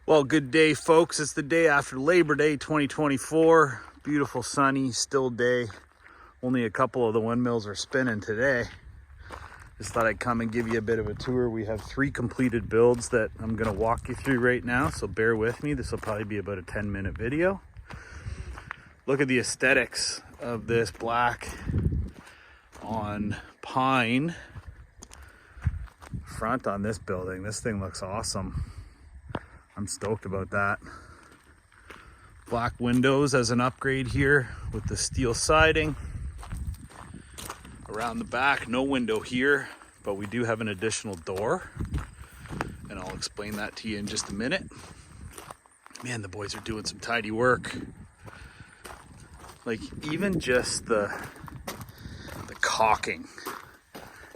Well, good day, folks. It's the day after Labor Day 2024. Beautiful, sunny, still day. Only a couple of the windmills are spinning today. Just thought I'd come and give you a bit of a tour. We have 3 completed builds that I'm going to walk you through right now, so bear with me. This will probably be about a 10-minute video. Look at the aesthetics of this black on pine front on this building. This thing looks awesome. I'm stoked about that. Black windows as an upgrade here with the steel siding. Around the back, no window here, but we do have an additional door. And I'll explain that to you in just a minute. Man, the boys are doing some tidy work. Like even just the caulking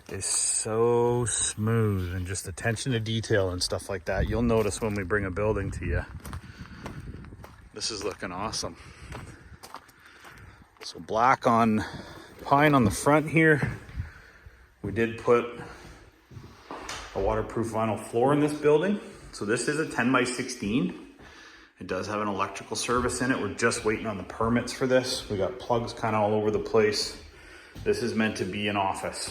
is so smooth, and just attention to detail and stuff like that. You'll notice when we bring a building to you. This is looking awesome. So black on pine on the front here. We did put a waterproof vinyl floor in this building. So this is a 10 by 16. It does have an electrical service in it. We're just waiting on the permits for this. We got plugs kind of all over the place. This is meant to be an office.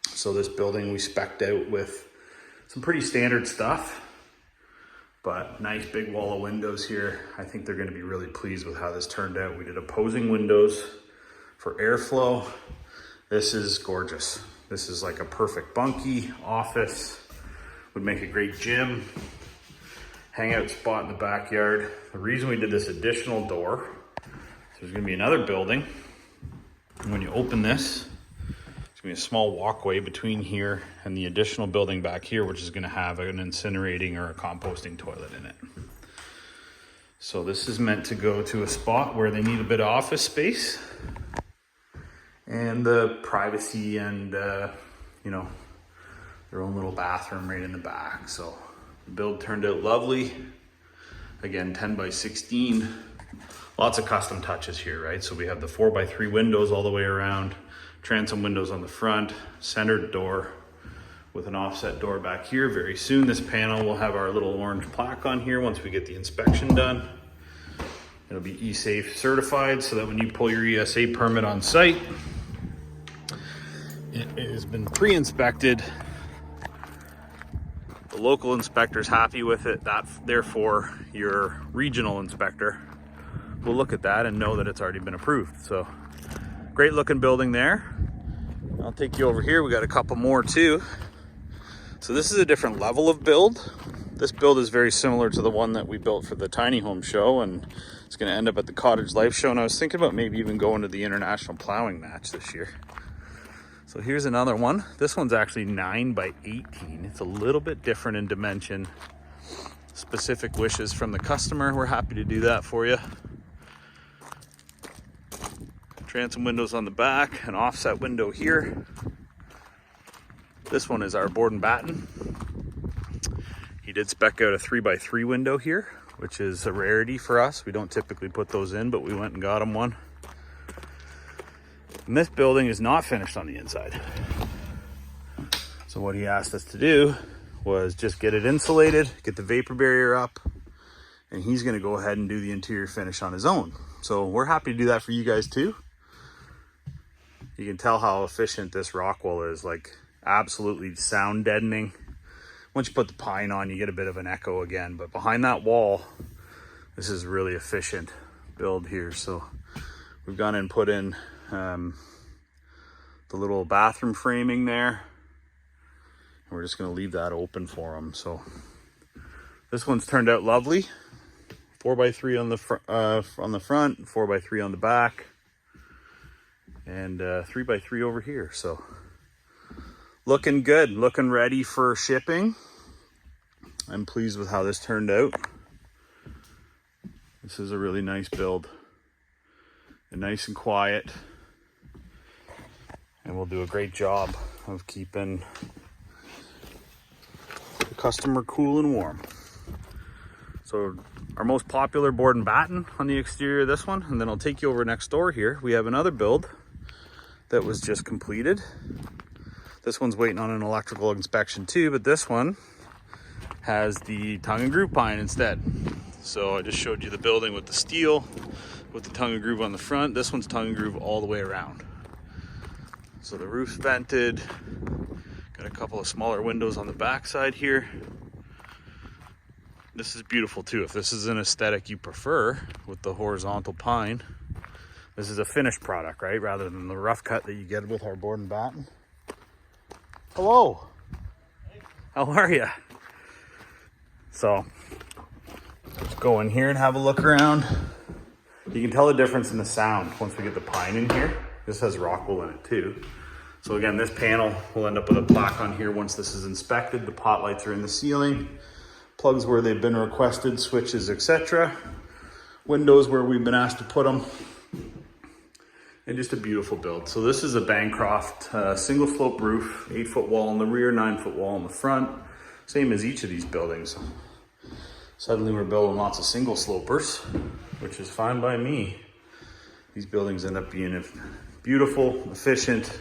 So this building we spec'd out with some pretty standard stuff, but nice big wall of windows here. I think they're going to be really pleased with how this turned out. We did opposing windows for airflow. This is gorgeous. This is like a perfect bunkie office. Would make a great gym, hangout spot in the backyard. The reason we did this additional door, so there's going to be another building. And when you open this, be a small walkway between here and the additional building back here, which is going to have an incinerating or a composting toilet in it. So this is meant to go to a spot where they need a bit of office space and the privacy and you know, their own little bathroom right in the back. So the build turned out lovely. Again, 10 by 16. Lots of custom touches here, right? So we have the 4x3 windows all the way around. Transom windows on the front, centered door with an offset door back here. Very soon this panel will have our little orange plaque on here once we get the inspection done. It'll be E-Safe certified so that when you pull your ESA permit on site, it has been pre-inspected. The local inspector's happy with it. Therefore, your regional inspector will look at that and know that it's already been approved. So great looking building there. I'll take you over here. We got a couple more too. So this is a different level of build. This build is very similar to the one that we built for the tiny home show, and it's going to end up at the Cottage Life show. And I was thinking about maybe even going to the international plowing match this year. So here's another one. This one's actually 9 by 18. It's a little bit different in dimension. Specific wishes from the customer. We're happy to do that for you. Transom windows on the back, an offset window here. This one is our board and batten. He did spec out a 3x3 window here, which is a rarity for us. We don't typically put those in, but we went and got him one. And this building is not finished on the inside. So what he asked us to do was just get it insulated, get the vapor barrier up, and he's gonna go ahead and do the interior finish on his own. So we're happy to do that for you guys too. You can tell how efficient this rock wool is, like absolutely sound deadening. Once you put the pine on, you get a bit of an echo again, but behind that wall, this is really efficient build here. So we've gone and put in the little bathroom framing there. And we're just gonna leave that open for them. So this one's turned out lovely. 4x3 on the front, 4x3 on the back. And 3x3 over here. So looking good, looking ready for shipping. I'm pleased with how this turned out. This is a really nice build and nice and quiet, and we'll do a great job of keeping the customer cool and warm. So our most popular board and batten on the exterior of this one, and then I'll take you over next door here. We have another build that was just completed. This one's waiting on an electrical inspection too, but this one has the tongue and groove pine instead. So I just showed you the building with the steel, with the tongue and groove on the front. This one's tongue and groove all the way around. So the roof's vented. Got a couple of smaller windows on the back side here. This is beautiful too. If this is an aesthetic you prefer with the horizontal pine, this is a finished product, right? Rather than the rough cut that you get with our board and batten. Hello. How are you? So let's go in here and have a look around. You can tell the difference in the sound once we get the pine in here. This has rock wool in it too. So again, this panel will end up with a plaque on here once this is inspected. The pot lights are in the ceiling, plugs where they've been requested, switches, etc. Windows where we've been asked to put them. And just a beautiful build. So this is a Bancroft single slope roof, 8-foot wall in the rear, 9-foot wall in the front. Same as each of these buildings. Suddenly we're building lots of single slopers, which is fine by me. These buildings end up being beautiful, efficient,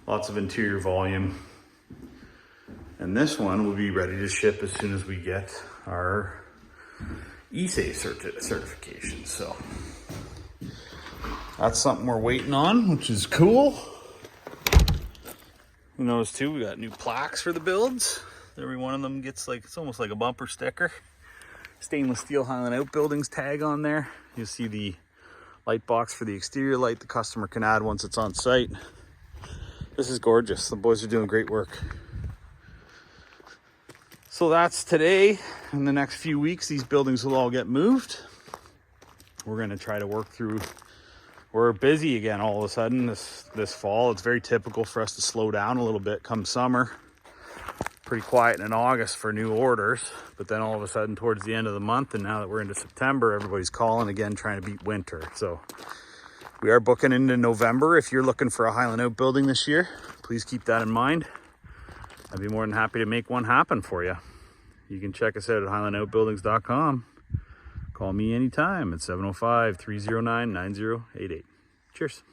lots of interior volume. And this one will be ready to ship as soon as we get our ESAFE certification. So that's something we're waiting on, which is cool. You notice too, we got new plaques for the builds. Every one of them gets like, it's almost like a bumper sticker. Stainless steel Highland Outbuildings tag on there. You'll see the light box for the exterior light the customer can add once it's on site. This is gorgeous. The boys are doing great work. So that's today. In the next few weeks, these buildings will all get moved. We're gonna try to work through, we're busy again all of a sudden this fall. It's very typical for us to slow down a little bit come summer. Pretty quiet in August for new orders, but then all of a sudden towards the end of the month, and now that we're into September, everybody's calling again trying to beat winter. So we are booking into November. If you're looking for a Highland Outbuilding this year, please keep that in mind. I'd be more than happy to make one happen for you. You can check us out at highlandoutbuildings.com. Call me anytime at 705-309-9088. Cheers.